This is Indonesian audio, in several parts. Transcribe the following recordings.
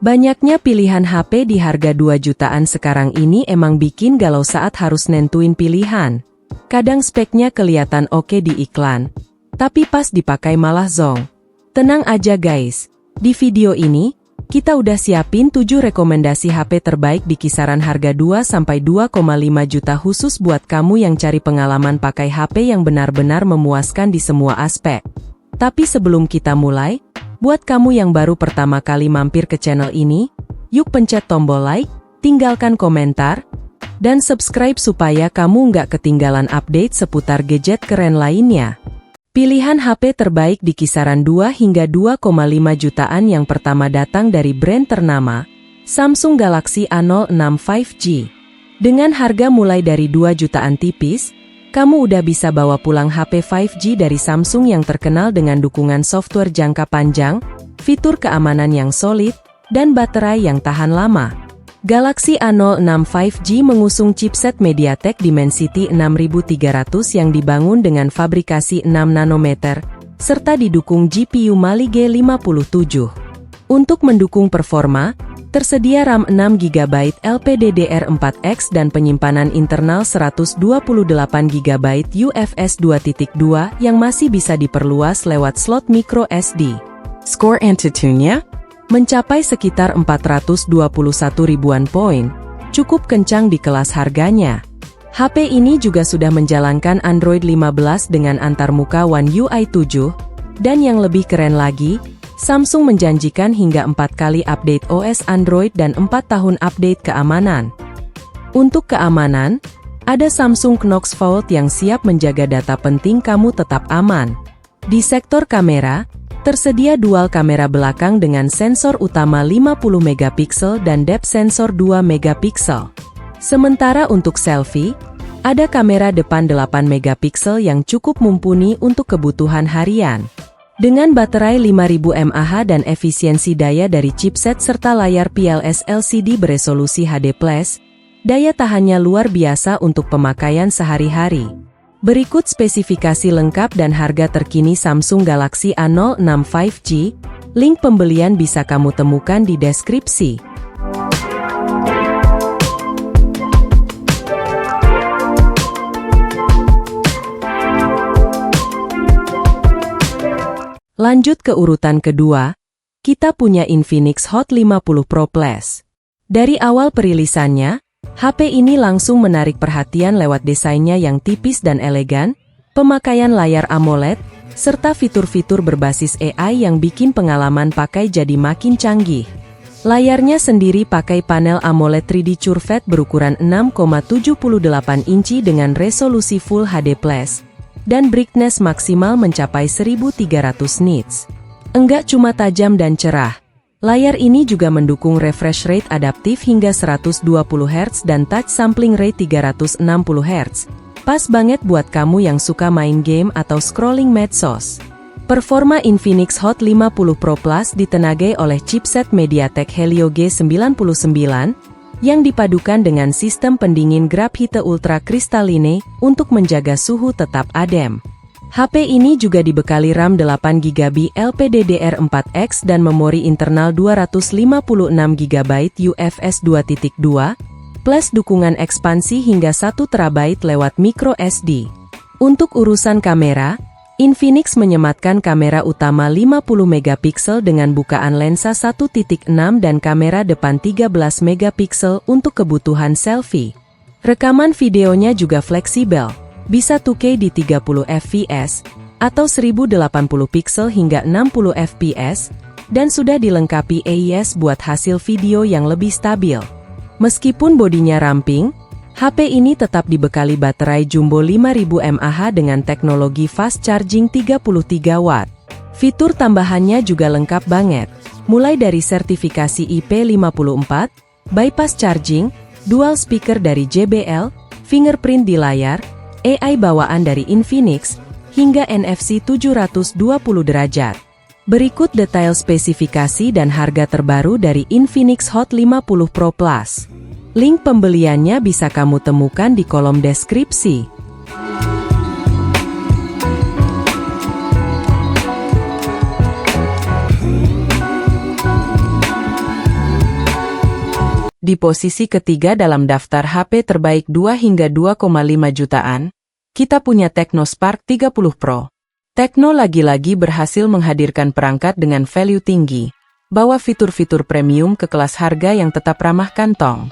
Banyaknya pilihan HP di harga 2 jutaan sekarang ini emang bikin galau saat harus nentuin pilihan. Kadang speknya kelihatan oke di iklan, tapi pas dipakai malah zonk. Tenang aja guys, di video ini, kita udah siapin 7 rekomendasi HP terbaik di kisaran harga 2-2,5 juta khusus buat kamu yang cari pengalaman pakai HP yang benar-benar memuaskan di semua aspek. Tapi sebelum kita mulai, buat kamu yang baru pertama kali mampir ke channel ini, yuk pencet tombol like, tinggalkan komentar, dan subscribe supaya kamu nggak ketinggalan update seputar gadget keren lainnya. Pilihan HP terbaik di kisaran 2 hingga 2,5 jutaan yang pertama datang dari brand ternama, Samsung Galaxy A06 5G. Dengan harga mulai dari 2 jutaan tipis, kamu udah bisa bawa pulang HP 5G dari Samsung yang terkenal dengan dukungan software jangka panjang, fitur keamanan yang solid, dan baterai yang tahan lama. Galaxy A06 5G mengusung chipset MediaTek Dimensity 6300 yang dibangun dengan fabrikasi 6 nanometer, serta didukung GPU Mali G57. Untuk mendukung performa, tersedia RAM 6GB LPDDR4X dan penyimpanan internal 128GB UFS 2.2 yang masih bisa diperluas lewat slot micro SD. Skor Antutunya mencapai sekitar 421 ribuan poin, cukup kencang di kelas harganya. HP ini juga sudah menjalankan Android 15 dengan antarmuka One UI 7, dan yang lebih keren lagi, Samsung menjanjikan hingga 4 kali update OS Android dan 4 tahun update keamanan. Untuk keamanan, ada Samsung Knox Vault yang siap menjaga data penting kamu tetap aman. Di sektor kamera, tersedia dual kamera belakang dengan sensor utama 50 megapiksel dan depth sensor 2 megapiksel. Sementara untuk selfie, ada kamera depan 8 megapiksel yang cukup mumpuni untuk kebutuhan harian. Dengan baterai 5000 mAh dan efisiensi daya dari chipset serta layar PLS LCD beresolusi HD+, daya tahannya luar biasa untuk pemakaian sehari-hari. Berikut spesifikasi lengkap dan harga terkini Samsung Galaxy A06 5G, link pembelian bisa kamu temukan di deskripsi. Lanjut ke urutan kedua, kita punya Infinix Hot 50 Pro Plus. Dari awal perilisannya, HP ini langsung menarik perhatian lewat desainnya yang tipis dan elegan, pemakaian layar AMOLED, serta fitur-fitur berbasis AI yang bikin pengalaman pakai jadi makin canggih. Layarnya sendiri pakai panel AMOLED 3D Curved berukuran 6,78 inci dengan resolusi Full HD+, dan brightness maksimal mencapai 1300 nits. Enggak cuma tajam dan cerah, layar ini juga mendukung refresh rate adaptif hingga 120 Hz dan touch sampling rate 360 Hz. Pas banget buat kamu yang suka main game atau scrolling medsos. Performa Infinix Hot 50 Pro Plus ditenagai oleh chipset MediaTek Helio G99, yang dipadukan dengan sistem pendingin Grabhite Ultra Crystalline untuk menjaga suhu tetap adem. HP ini juga dibekali RAM 8GB LPDDR4X dan memori internal 256GB UFS 2.2, plus dukungan ekspansi hingga 1TB lewat micro SD. Untuk urusan kamera, Infinix menyematkan kamera utama 50 megapiksel dengan bukaan lensa 1.6 dan kamera depan 13 megapiksel untuk kebutuhan selfie. Rekaman videonya juga fleksibel, bisa 2K di 30 fps, atau 1080 piksel hingga 60 fps, dan sudah dilengkapi AIS buat hasil video yang lebih stabil. Meskipun bodinya ramping, HP ini tetap dibekali baterai jumbo 5000 mAh dengan teknologi fast charging 33 watt. Fitur tambahannya juga lengkap banget, mulai dari sertifikasi IP54, bypass charging, dual speaker dari JBL, fingerprint di layar, AI bawaan dari Infinix, hingga NFC 720 derajat. Berikut detail spesifikasi dan harga terbaru dari Infinix Hot 50 Pro Plus. Link pembeliannya bisa kamu temukan di kolom deskripsi. Di posisi ketiga dalam daftar HP terbaik 2 hingga 2,5 jutaan, kita punya Tecno Spark 30 Pro. Tecno lagi-lagi berhasil menghadirkan perangkat dengan value tinggi, bawa fitur-fitur premium ke kelas harga yang tetap ramah kantong.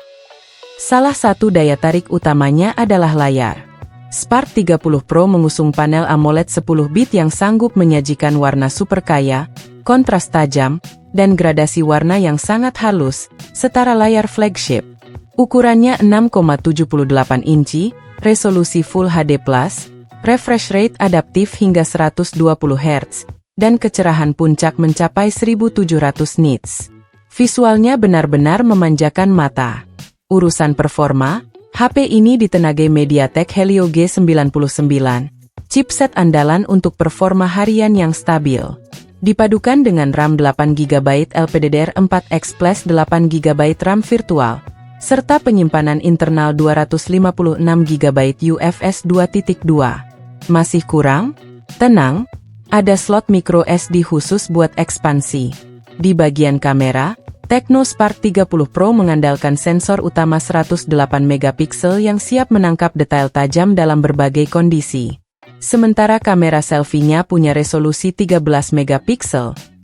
Salah satu daya tarik utamanya adalah layar. Spark 30 Pro mengusung panel AMOLED 10 bit yang sanggup menyajikan warna super kaya, kontras tajam, dan gradasi warna yang sangat halus, setara layar flagship. Ukurannya 6,78 inci, resolusi Full HD+, refresh rate adaptif hingga 120 Hz, dan kecerahan puncak mencapai 1700 nits. Visualnya benar-benar memanjakan mata. Urusan performa, HP ini ditenagai MediaTek Helio G99, chipset andalan untuk performa harian yang stabil. Dipadukan dengan RAM 8GB LPDDR4X plus 8GB RAM virtual, serta penyimpanan internal 256GB UFS 2.2. Masih kurang? Tenang, ada slot micro SD khusus buat ekspansi. Di bagian kamera, Tecno Spark 30 Pro mengandalkan sensor utama 108 MP yang siap menangkap detail tajam dalam berbagai kondisi. Sementara kamera selfie-nya punya resolusi 13 MP,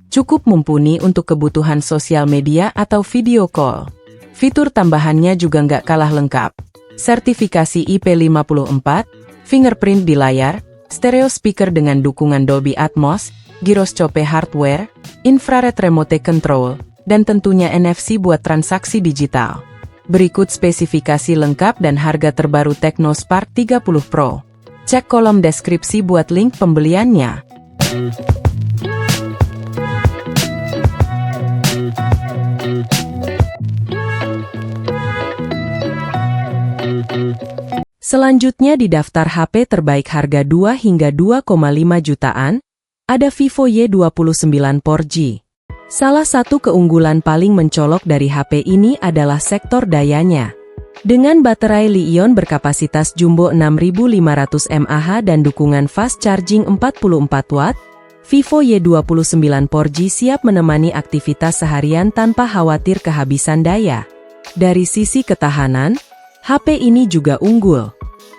cukup mumpuni untuk kebutuhan sosial media atau video call. Fitur tambahannya juga nggak kalah lengkap. Sertifikasi IP54, fingerprint di layar, stereo speaker dengan dukungan Dolby Atmos, gyroscope hardware, infrared remote control, dan tentunya NFC buat transaksi digital. Berikut spesifikasi lengkap dan harga terbaru Tecno Spark 30 Pro. Cek kolom deskripsi buat link pembeliannya. Selanjutnya di daftar HP terbaik harga 2 hingga 2,5 jutaan, ada Vivo Y29 4G. Salah satu keunggulan paling mencolok dari HP ini adalah sektor dayanya. Dengan baterai Li-ion berkapasitas jumbo 6500 mAh dan dukungan fast charging 44 Watt, Vivo Y29 4G siap menemani aktivitas seharian tanpa khawatir kehabisan daya. Dari sisi ketahanan, HP ini juga unggul.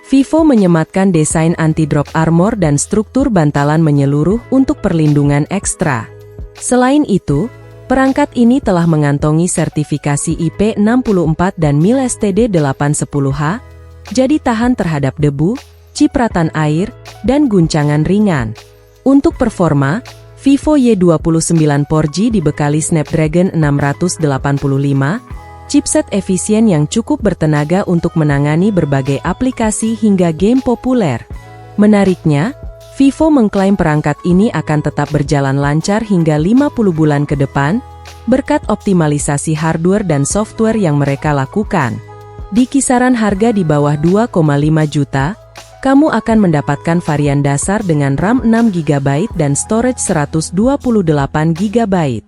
Vivo menyematkan desain anti-drop armor dan struktur bantalan menyeluruh untuk perlindungan ekstra. Selain itu, perangkat ini telah mengantongi sertifikasi IP64 dan MIL STD810H, jadi tahan terhadap debu, cipratan air, dan guncangan ringan. Untuk performa, Vivo Y29 4G dibekali Snapdragon 685, chipset efisien yang cukup bertenaga untuk menangani berbagai aplikasi hingga game populer. Menariknya, Vivo mengklaim perangkat ini akan tetap berjalan lancar hingga 50 bulan ke depan, berkat optimalisasi hardware dan software yang mereka lakukan. Di kisaran harga di bawah 2,5 juta, kamu akan mendapatkan varian dasar dengan RAM 6GB dan storage 128GB.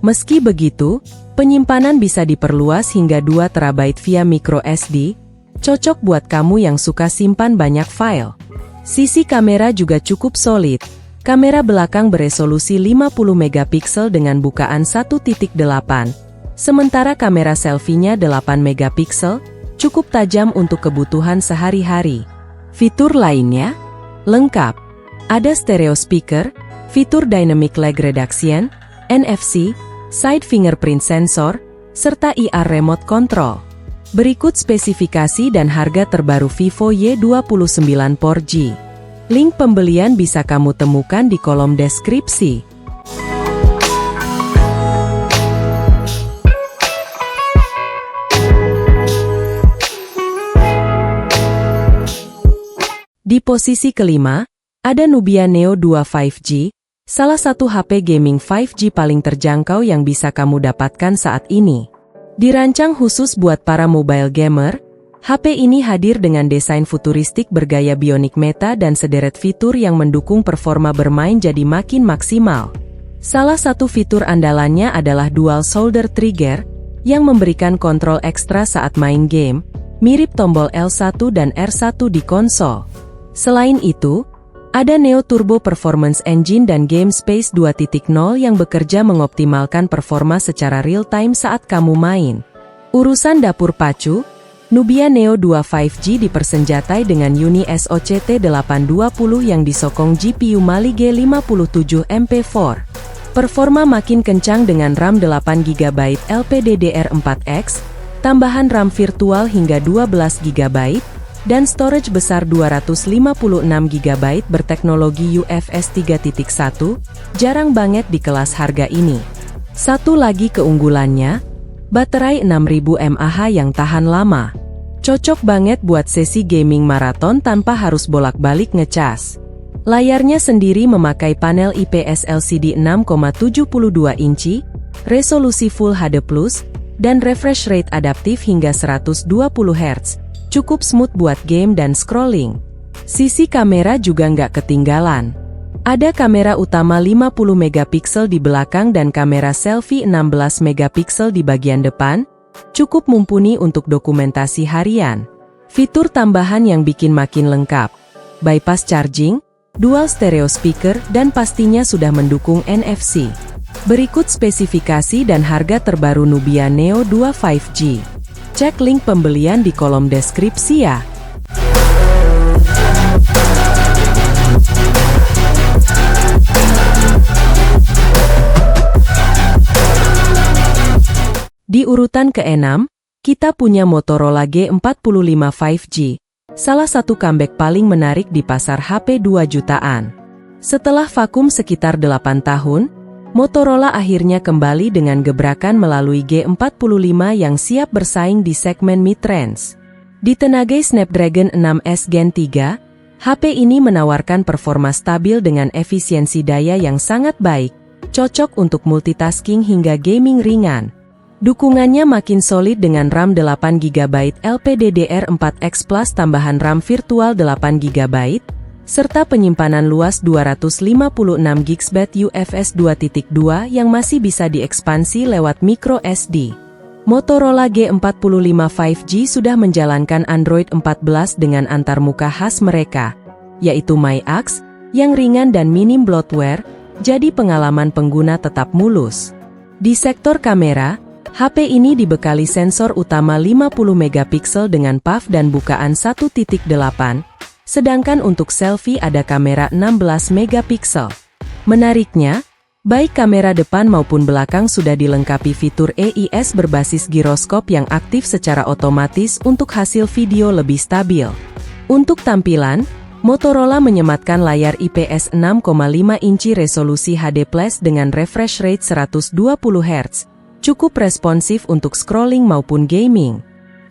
Meski begitu, penyimpanan bisa diperluas hingga 2 TB via microSD, cocok buat kamu yang suka simpan banyak file. Sisi kamera juga cukup solid. Kamera belakang beresolusi 50 MP dengan bukaan 1.8. Sementara kamera selfie-nya 8 MP, cukup tajam untuk kebutuhan sehari-hari. Fitur lainnya lengkap. Ada stereo speaker, fitur dynamic lag reduction, NFC, side fingerprint sensor, serta IR remote control. Berikut spesifikasi dan harga terbaru Vivo Y29 4G. Link pembelian bisa kamu temukan di kolom deskripsi. Di posisi kelima, ada Nubia Neo 2 5G, salah satu HP gaming 5G paling terjangkau yang bisa kamu dapatkan saat ini. Dirancang khusus buat para mobile gamer, HP ini hadir dengan desain futuristik bergaya Bionic Meta dan sederet fitur yang mendukung performa bermain jadi makin maksimal. Salah satu fitur andalannya adalah Dual Shoulder Trigger, yang memberikan kontrol ekstra saat main game, mirip tombol L1 dan R1 di konsol. Selain itu, ada Neo Turbo Performance Engine dan Game Space 2.0 yang bekerja mengoptimalkan performa secara real-time saat kamu main. Urusan dapur pacu, Nubia Neo 2 5G dipersenjatai dengan Uni SoC T820 yang disokong GPU Mali G57 MP4. Performa makin kencang dengan RAM 8GB LPDDR4X, tambahan RAM virtual hingga 12GB, dan storage besar 256GB berteknologi UFS 3.1, jarang banget di kelas harga ini. Satu lagi keunggulannya, baterai 6000 mAh yang tahan lama. Cocok banget buat sesi gaming maraton tanpa harus bolak-balik ngecas. Layarnya sendiri memakai panel IPS LCD 6,72 inci, resolusi Full HD+, dan refresh rate adaptif hingga 120 Hz. Cukup smooth buat game dan scrolling. Sisi kamera juga nggak ketinggalan. Ada kamera utama 50 megapiksel di belakang dan kamera selfie 16 megapiksel di bagian depan, cukup mumpuni untuk dokumentasi harian. Fitur tambahan yang bikin makin lengkap: bypass charging, dual stereo speaker, dan pastinya sudah mendukung NFC. Berikut spesifikasi dan harga terbaru Nubia Neo 2 5G. Cek link pembelian di kolom deskripsi ya. Di urutan ke-6, kita punya Motorola G45 5G, salah satu comeback paling menarik di pasar HP 2 jutaan. Setelah vakum sekitar 8 tahun, Motorola akhirnya kembali dengan gebrakan melalui G45 yang siap bersaing di segmen mid-range. Ditenagai Snapdragon 6S Gen 3, HP ini menawarkan performa stabil dengan efisiensi daya yang sangat baik, cocok untuk multitasking hingga gaming ringan. Dukungannya makin solid dengan RAM 8GB LPDDR4X plus tambahan RAM virtual 8GB, serta penyimpanan luas 256GB UFS 2.2 yang masih bisa diekspansi lewat micro SD. Motorola G45 5G sudah menjalankan Android 14 dengan antarmuka khas mereka, yaitu MyAx, yang ringan dan minim bloatware, jadi pengalaman pengguna tetap mulus. Di sektor kamera, HP ini dibekali sensor utama 50 megapiksel dengan PAF dan bukaan 1.8, sedangkan untuk selfie ada kamera 16 megapiksel. Menariknya, baik kamera depan maupun belakang sudah dilengkapi fitur EIS berbasis giroskop yang aktif secara otomatis untuk hasil video lebih stabil. Untuk tampilan, Motorola menyematkan layar IPS 6,5 inci resolusi HD+ dengan refresh rate 120 Hz. Cukup responsif untuk scrolling maupun gaming.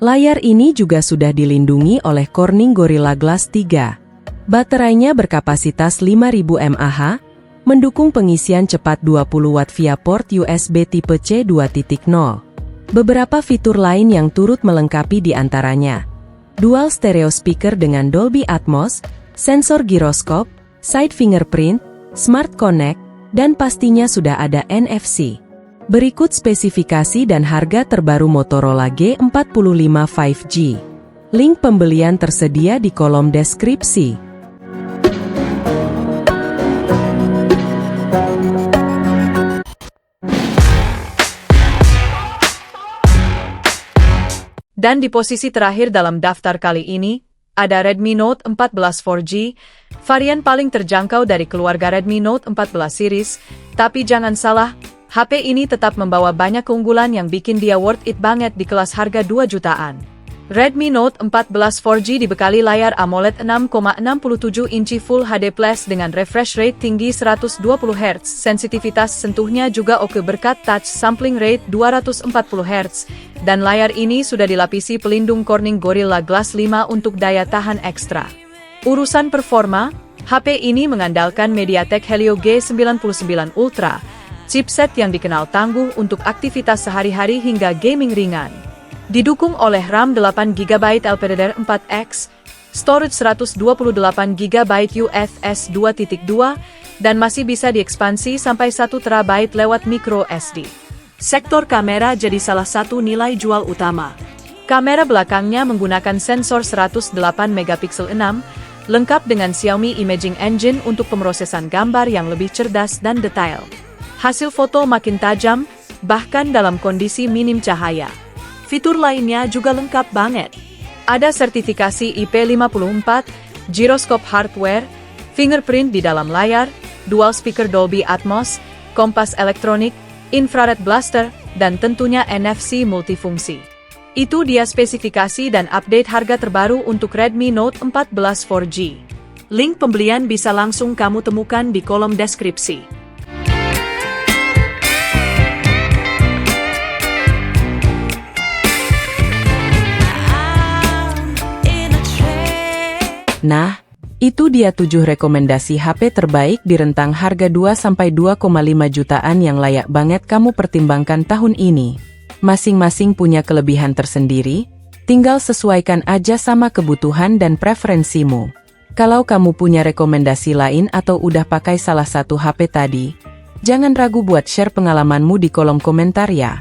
Layar ini juga sudah dilindungi oleh Corning Gorilla Glass 3. Baterainya berkapasitas 5000 mAh, mendukung pengisian cepat 20 Watt via port USB tipe C 2.0. Beberapa fitur lain yang turut melengkapi diantaranya: dual stereo speaker dengan Dolby Atmos, sensor giroskop, side fingerprint, smart connect, dan pastinya sudah ada NFC. Berikut spesifikasi dan harga terbaru Motorola G45 5G. Link pembelian tersedia di kolom deskripsi. Dan di posisi terakhir dalam daftar kali ini, ada Redmi Note 14 4G, varian paling terjangkau dari keluarga Redmi Note 14 series, tapi jangan salah, HP ini tetap membawa banyak keunggulan yang bikin dia worth it banget di kelas harga 2 jutaan. Redmi Note 14 4G dibekali layar AMOLED 6,67 inci Full HD+ dengan refresh rate tinggi 120 Hz. Sensitivitas sentuhnya juga oke berkat touch sampling rate 240 Hz, dan layar ini sudah dilapisi pelindung Corning Gorilla Glass 5 untuk daya tahan ekstra. Urusan performa, HP ini mengandalkan MediaTek Helio G99 Ultra, chipset yang dikenal tangguh untuk aktivitas sehari-hari hingga gaming ringan. Didukung oleh RAM 8GB LPDDR4X, storage 128GB UFS 2.2, dan masih bisa diekspansi sampai 1TB lewat micro SD. Sektor kamera jadi salah satu nilai jual utama. Kamera belakangnya menggunakan sensor 108MP 6, lengkap dengan Xiaomi Imaging Engine untuk pemrosesan gambar yang lebih cerdas dan detail. Hasil foto makin tajam, bahkan dalam kondisi minim cahaya. Fitur lainnya juga lengkap banget. Ada sertifikasi IP54, gyroscope hardware, fingerprint di dalam layar, dual speaker Dolby Atmos, kompas elektronik, infrared blaster, dan tentunya NFC multifungsi. Itu dia spesifikasi dan update harga terbaru untuk Redmi Note 14 4G. Link pembelian bisa langsung kamu temukan di kolom deskripsi. Nah, itu dia 7 rekomendasi HP terbaik di rentang harga 2-2,5 jutaan yang layak banget kamu pertimbangkan tahun ini. Masing-masing punya kelebihan tersendiri, tinggal sesuaikan aja sama kebutuhan dan preferensimu. Kalau kamu punya rekomendasi lain atau udah pakai salah satu HP tadi, jangan ragu buat share pengalamanmu di kolom komentar ya.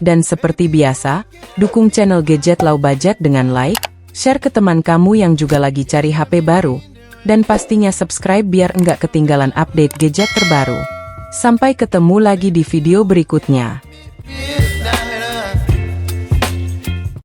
Dan seperti biasa, dukung channel Gadget Low Budget dengan like, share ke teman kamu yang juga lagi cari HP baru, dan pastinya subscribe biar enggak ketinggalan update gadget terbaru. Sampai ketemu lagi di video berikutnya.